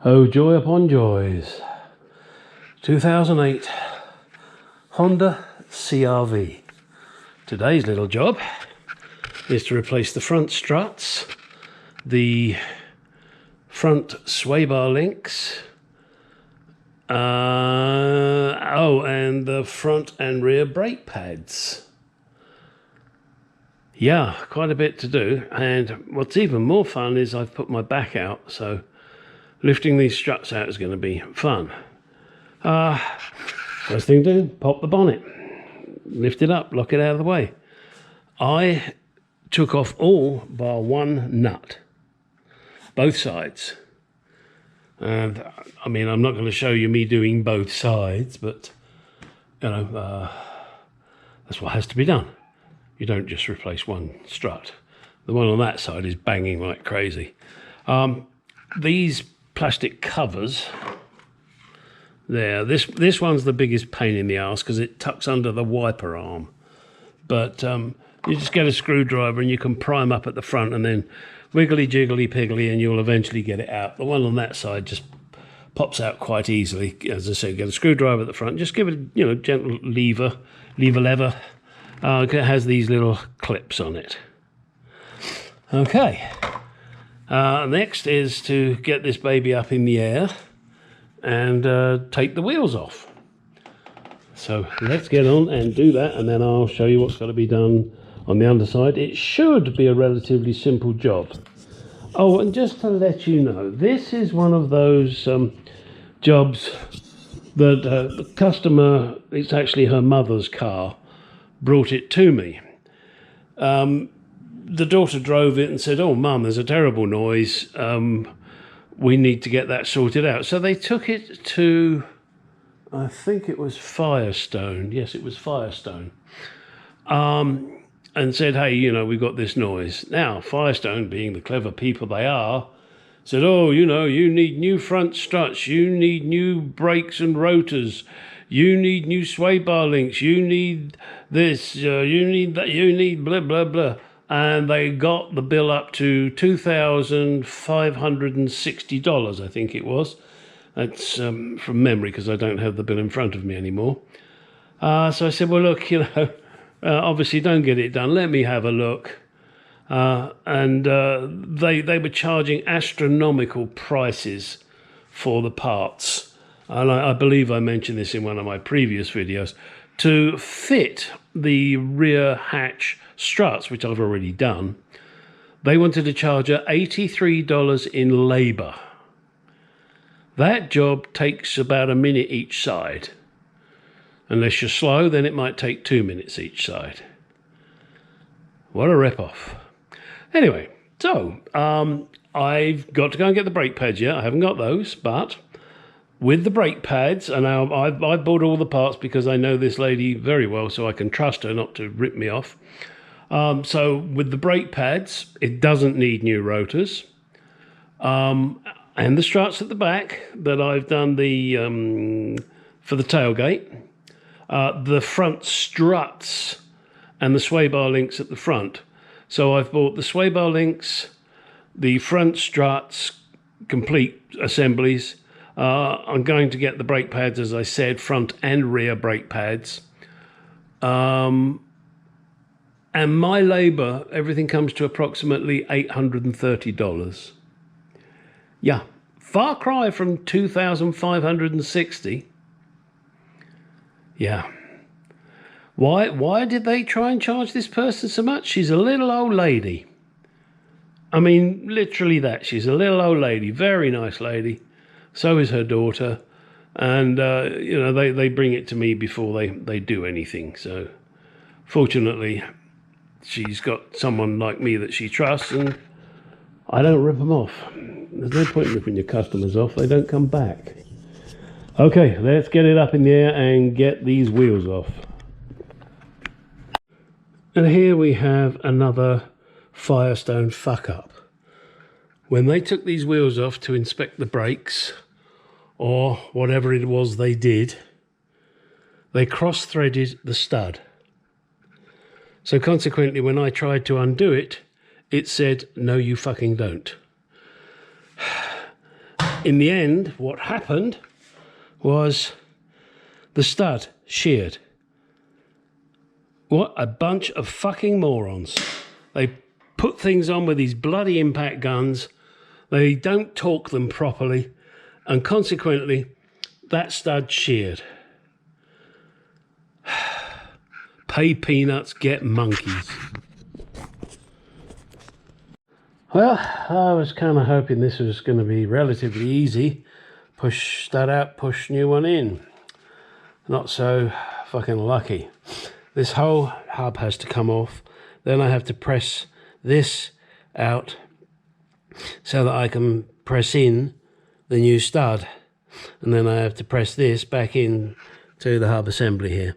Oh, joy upon joys. 2008 Honda CRV. Today's little job is to replace the front struts, the front sway bar links, and the front and rear brake pads. Yeah, quite a bit to do, and what's even more fun is I've put my back out, so lifting these struts out is going to be fun. First thing to do, pop the bonnet, lift it up, lock it out of the way. I took off all bar one nut, both sides. And I mean, I'm not going to show you me doing both sides, but you know, that's what has to be done. You don't just replace one strut. The one on that side is banging like crazy. These plastic covers there, this one's the biggest pain in the ass because it tucks under the wiper arm. But you just get a screwdriver and you can prime up at the front and then wiggly jiggly piggly and you'll eventually get it out. The one on that side just pops out quite easily. As I say, get a screwdriver at the front, just give it a gentle lever. It has these little clips on it. Okay, next is to get this baby up in the air and take the wheels off. So let's get on and do that, and then I'll show you what's got to be done on the underside. It should be a relatively simple job. Oh, and just to let you know, this is one of those jobs that the customer, it's actually her mother's car, brought it to me. The daughter drove it and said, "Oh, Mum, there's a terrible noise. We need to get that sorted out." So they took it to, I think it was Firestone. Yes, it was Firestone. And said, "Hey, we've got this noise." Now, Firestone, being the clever people they are, said, "Oh, you need new front struts, you need new brakes and rotors, you need new sway bar links, you need this, you need that, you need blah, blah, blah." And they got the bill up to $2,560, I think it was. That's from memory because I don't have the bill in front of me anymore. So I said, "Well, look, obviously don't get it done. Let me have a look." And they were charging astronomical prices for the parts. And I believe I mentioned this in one of my previous videos. To fit the rear hatch struts, which I've already done, they wanted to charge her $83 in labor. That job takes about a minute each side. Unless you're slow, then it might take 2 minutes each side. What a rip-off. Anyway, so I've got to go and get the brake pads yet. I haven't got those, but with the brake pads, and now I've bought all the parts because I know this lady very well, so I can trust her not to rip me off. So with the brake pads, it doesn't need new rotors. And the struts at the back that I've done for the tailgate. The front struts and the sway bar links at the front. So I've bought the sway bar links, the front struts, complete assemblies. I'm going to get the brake pads, as I said, front and rear brake pads. And my labor, everything comes to approximately $830. Yeah, far cry from $2,560. Yeah. Why did they try and charge this person so much? She's a little old lady. I mean, literally that. She's a little old lady, very nice lady. So is her daughter. And, they bring it to me before they do anything. So, fortunately, she's got someone like me that she trusts, and I don't rip them off. There's no point in ripping your customers off. They don't come back. Okay, let's get it up in the air and get these wheels off. And here we have another Firestone fuck up. When they took these wheels off to inspect the brakes, or whatever it was they did, they cross-threaded the stud. So consequently, when I tried to undo it, it said, "No, you fucking don't." in the end, what happened was the stud sheared. What a bunch of fucking morons. They put things on with these bloody impact guns. They don't torque them properly. And consequently, that stud sheared. Pay peanuts, get monkeys. Well, I was kind of hoping this was going to be relatively easy. Push stud out, push new one in. Not so fucking lucky. This whole hub has to come off. Then I have to press this out so that I can press in the new stud. And then I have to press this back in to the hub assembly here.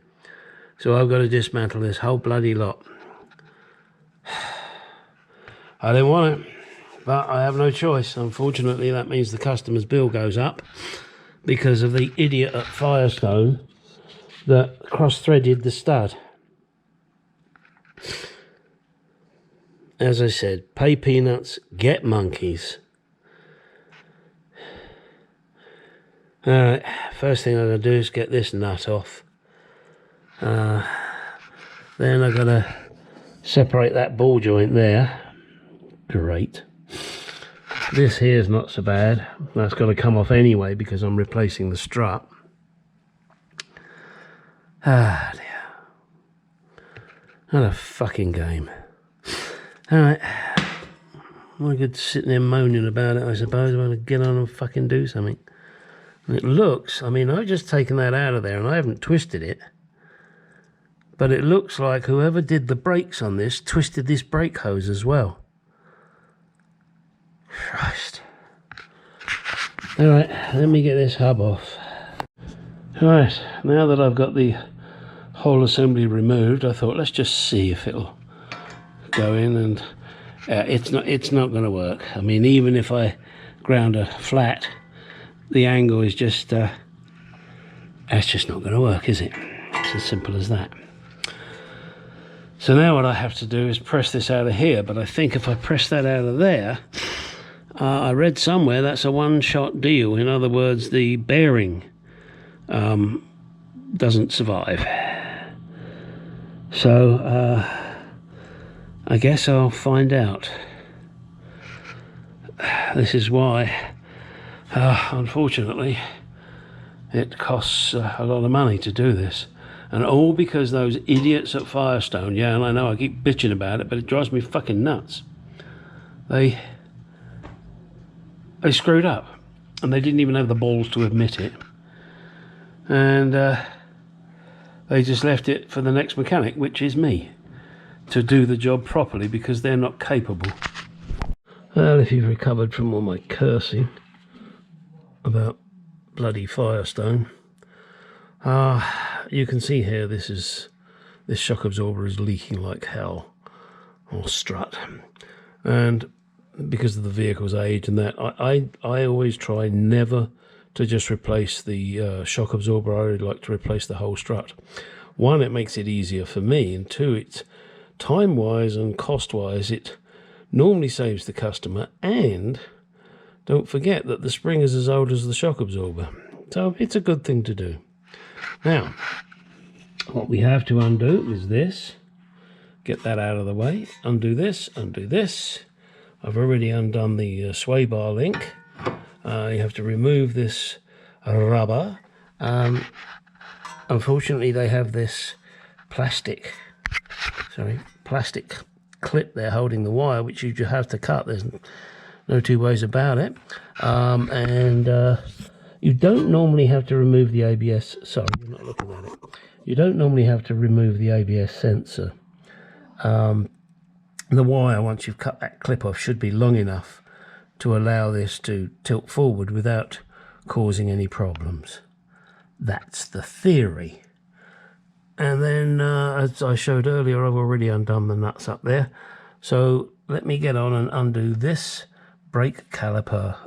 So I've got to dismantle this whole bloody lot. I didn't want it, but I have no choice. Unfortunately, that means the customer's bill goes up because of the idiot at Firestone that cross-threaded the stud. As I said, pay peanuts, get monkeys. Alright, first thing I'm going to do is get this nut off. Then I've got to separate that ball joint there. Great. This here is not so bad. That's got to come off anyway because I'm replacing the strut. Ah dear. What a fucking game. Alright. No good sitting there moaning about it, I suppose. I want to get on and fucking do something. And it looks, I mean, I've just taken that out of there and I haven't twisted it. But it looks like whoever did the brakes on this twisted this brake hose as well. Christ. Alright, let me get this hub off. Alright, now that I've got the whole assembly removed, I thought let's just see if it'll go in, and it's not going to work. I mean, even if I ground her flat, the angle is just that's just not going to work, is it? It's as simple as that. So now what I have to do is press this out of here, but I think if I press that out of there, I read somewhere that's a one-shot deal. In other words, the bearing doesn't survive. So I guess I'll find out. This is why, unfortunately, it costs a lot of money to do this. And all because those idiots at Firestone, yeah, and I know I keep bitching about it, but it drives me fucking nuts. They screwed up, and they didn't even have the balls to admit it. And they just left it for the next mechanic, which is me, to do the job properly because they're not capable. Well, if you've recovered from all my cursing about bloody Firestone, you can see here this shock absorber is leaking like hell, or strut, and because of the vehicle's age and that, I always try never to just replace the shock absorber. I would like to replace the whole strut. One, it makes it easier for me, and two, it's time-wise and cost-wise, it normally saves the customer, and don't forget that the spring is as old as the shock absorber, so it's a good thing to do. Now, what we have to undo is this. Get that out of the way. Undo this, undo this. I've already undone the sway bar link. You have to remove this rubber. Unfortunately, they have this plastic clip there holding the wire, which you have to cut. There's no two ways about it. You don't normally have to remove the ABS. Sorry, you're not looking at it. You don't normally have to remove the ABS sensor. The wire, once you've cut that clip off, should be long enough to allow this to tilt forward without causing any problems. That's the theory. And then, as I showed earlier, I've already undone the nuts up there. So let me get on and undo this brake caliper,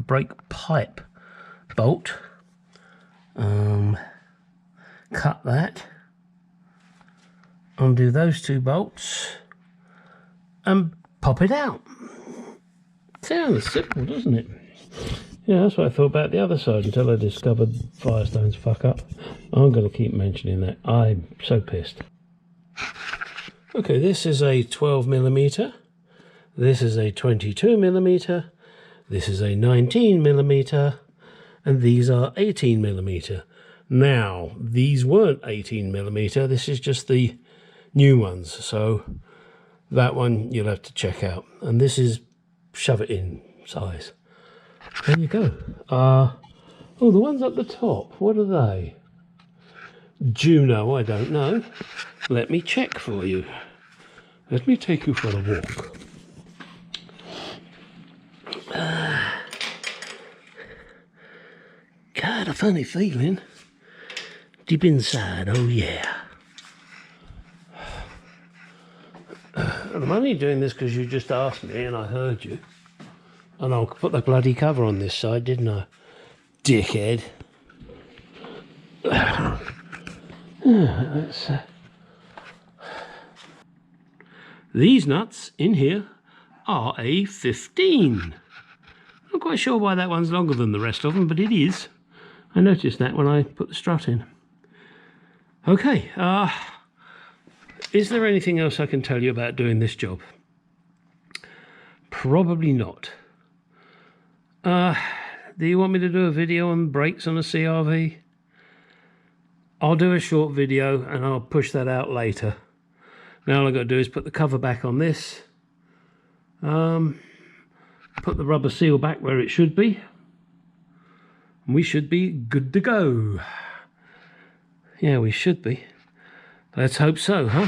brake pipe bolt. Cut that. Undo those two bolts and pop it out. Sounds simple, doesn't it? Yeah, that's what I thought about the other side until I discovered Firestone's fuck up. I'm going to keep mentioning that. I'm so pissed. Okay, this is a 12mm. This is a 22mm. This is a 19mm. And these are 18mm. Now, these weren't 18mm. This is just the new ones. So that one you'll have to check out. And this is shove it in size. There you go. Oh, the ones up the top, what are they? Juno, I don't know. Let me check for you. Let me take you for a walk. God, a funny feeling. Deep inside, oh yeah. And I'm only doing this because you just asked me and I heard you. And I'll put the bloody cover on this side, didn't I? Dickhead. These nuts in here are a 15. Not quite sure why that one's longer than the rest of them, but it is. I noticed that when I put the strut in. Okay, is there anything else I can tell you about doing this job? Probably not. Do you want me to do a video on brakes on a CRV? I'll do a short video and I'll push that out later. Now all I've got to do is put the cover back on this. Put the rubber seal back where it should be. And we should be good to go. Yeah, we should be. Let's hope so, huh?